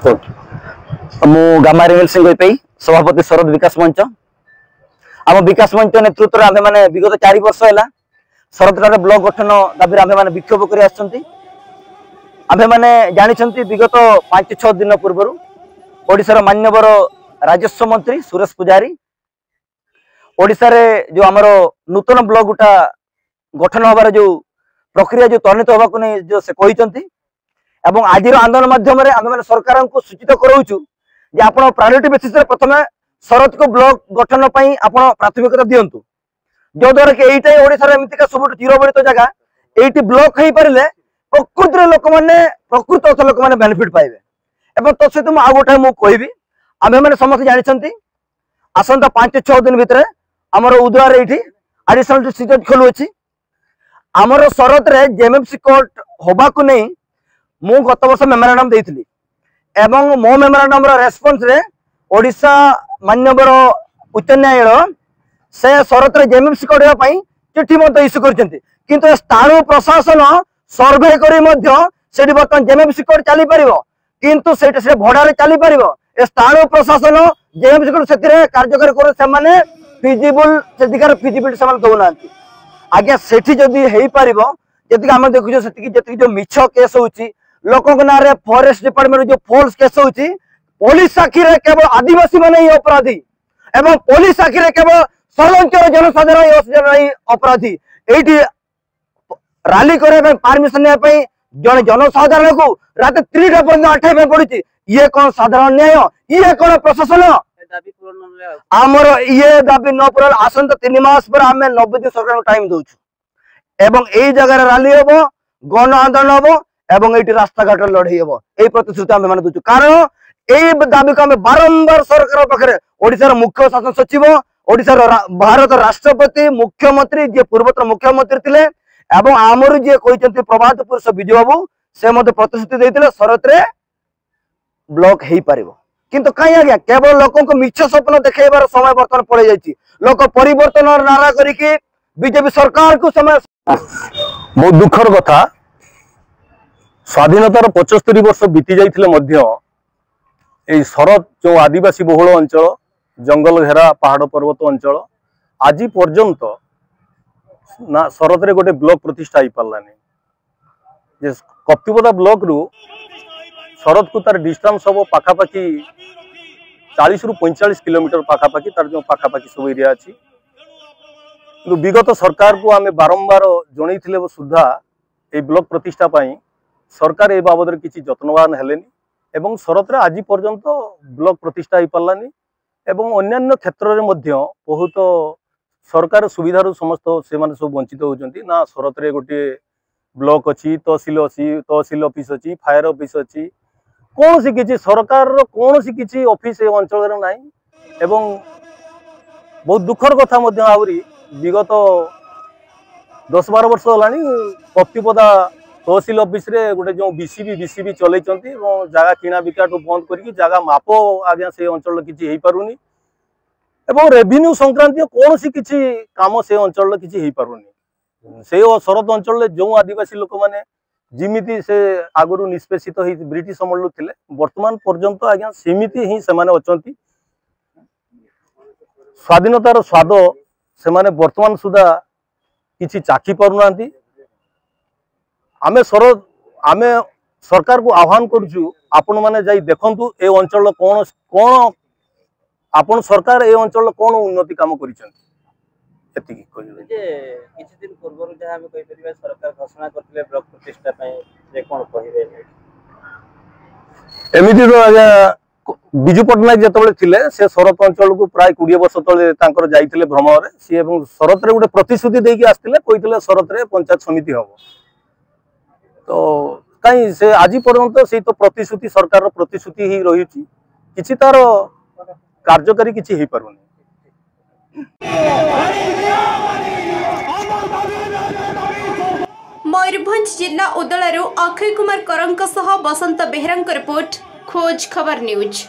मु गामा रेंगल सिंह सभापति शरद विकास मंच आम विकास मंच नेतृत्व आम मैंने विगत 4 वर्ष है शरद ब्लॉक गठन दाबी आम मैंने विक्षोभ कर जानी विगत 5-6 दिन पूर्व ओडिशार मान्यवर राजस्व मंत्री सुरेश पुजारी ओडिशा रे जो आमर नूतन ब्लॉक गुटा गठन होबार जो प्रक्रिया जो त्वरित होगा नहीं जो से कहते एवं आज आंदोलन माध्यम आम मैंने सरकार को सूचित कराऊँ जे आप प्रायोरिटी बेसिस प्रथम शरद को ब्लॉक गठन पर आप प्राथमिकता दिंतु जो द्वारा कि यही ओडिशा एमतीका सब चिरबलित जगह ये ब्लॉक हो पारे प्रकृत लोक मैंने प्रकृत अर्थ लोक मैंने बेनिफिट पाइबे एवं तो सहित मुझे गोटे मुझे कहबी आम मैंने समस्त जानते आसंता 5-6 दिन भितर आमर उदुआर ये आडिशनल सीट खोलू अच्छी आमर शरद रे जेएमएफसी कोर्ट होबा को नहीं मु गत वर्ष मेमोरांडम देइथिली एवं मो मेमोरांडम रेस्पॉन्स रे ओडिशा मान्यवर उच्च न्यायालय से शरद रे जेएमएफसी कोर्ट होबा पई चिट्ठी मत इश्यू करछन्ती किंतु स्थानीय प्रशासन सर्वे करी मध्य सेठी बर्तमान जेएमएफसी कोर्ट चली परिबो किंतु सेठी से भड़ा रे चली परिबो ए स्थानीय प्रशासन जेएमएफसी कोर्ट सेतिरे कार्यकारी करे से माने फिजिबल से दिकार फिजिबिलिटी से माने दउनांती आज्ञा सेठी जदि हेई परिबो जति हम देखु जति जो मिछ केस होची लोक ना रे फॉरेस्ट डिपार्टमेंट जो फॉल्स केस होची पुलिस साखी रे केवल आदिवासी माने ही अपराधी एवं पुलिस साखी रे केवल सरलंचर जनसाधारण ही अपराधी एठी रैली करे परमिशन ने पई जने जनसाधारण को रात 3टा पर्यंत आठे पड़ी ये कौन साधारण न्याय ये कौन प्रशासन आमर ये दाबी न पूरा आसंत 3 मास पर आम 90 दिन सरकार टाइम दौचु एवं यही जगह रैली हम गण आंदोलन हम एवं ये रास्ता घाट लड़ई हम यही प्रतिश्रुति आम मान दूचु कारण यही दाबी को आम बारंबार सरकार पाखे ओडिशार मुख्य शासन सचिव ओडिशार भारत राष्ट्रपति मुख्यमंत्री जी पूर्वतन मुख्यमंत्री थिले एवं आमर जी कहते प्रभात पुरुष विजय बाबू से प्रतिश्रुति देते शरद रे ब्लॉक हो पार किंतु कहीं आज्ञा केवल लोक मिछ स्वप्न देखेबार समय बर्तमान पड़ जाइए लोक परिवर्तन नारा करके बीजेपी सरकार को समय बहुत दुखर कथा स्वाधीनतार 75 वर्ष बीती जाइए शरद जो आदिवासी बहुल अंचल जंगल घेरा पहाड़ पर्वत अंचल आज पर्यंत ना शरद रे गोटे ब्लॉक प्रतिष्ठा हो पारानी कप्तिपदा ब्लॉक रु शरद को तार डिस्टेंस हम पाखापाखि 40 ରୁ 45 किलोमीटर पाखापाखि तार जो पाखापाखि सब एरिया अच्छी विगत सरकार को आम बारंबार जनई सुधा ये ब्लॉक प्रतिष्ठा सरकार ए बाबद किसी जत्नवान हेलेनी एवं शरद रे आज पर्यंत ब्लॉक प्रतिष्ठा हो पारानी एवं अन्य क्षेत्र में बहुत सरकार सुविधार समस्त से माने सब वंचित होती ना शरद रे गोटे ब्लॉक अच्छी तहसील ऑफिस अच्छी फायर ऑफिस अच्छी कौन सी किसी सरकार कौन सी किसी ऑफिस अंचल ना एवं बहुत दुखर कथा आहरी विगत 10-12 वर्ष होलानी कप्तिपदा तहसील ऑफिस रे गोटे जो बीसीबी चलई जगह किना बिका बंद करके जगह माप आज्ञा से अंचल किसी हो पारुनी एवं रेवेन्यू संक्रांतीय कौन सी किसी काम से अंचल किसी हो पारुनी से शरद अंचल जो आदिवासी लोक मैंने जिमिति से आगुरी निष्पेषित ब्रिटिश अमल थे वर्तमान पर्यंत आज्ञा सेमिति ही सेमाने अचंती स्वाधीनतार स्वाद से माने वर्तमान सुधा किसी चाखी पारुना आमे सरकार को आह्वान करुचु आपण माने जाई देखंतु ए अंचल कौन कौन आपण सरकार ए अंचल कौन उन्नति काम करिसेंती एतिकी कहले जे किछि दिन पूर्व जहाँ हम कहि परिबा सरकार घोषणा करथिले ब्लॉक प्रतिष्ठा पय जे कोन कहिबे एमिति तो आजा बिजू पटनायक जेतबेले थिले से शरद अंचल को प्राय 20 वर्ष तले तांकर जाइथिले भ्रमण रे सी एवं शरद रे गोटे प्रतिश्रुति देकी आस्थिले कहिथिले शरद रे पंचायत समिति हबो तो कहीं से आज पर्यंत से तो प्रतिश्रुति सरकार रो प्रतिश्रुति ही रही किछि तार कार्यकारी किछि हे पारुनी मयूरभंज जिला उदलू अक्षय कुमार करंक सह बसंत बेहरा रिपोर्ट खोज खबर न्यूज।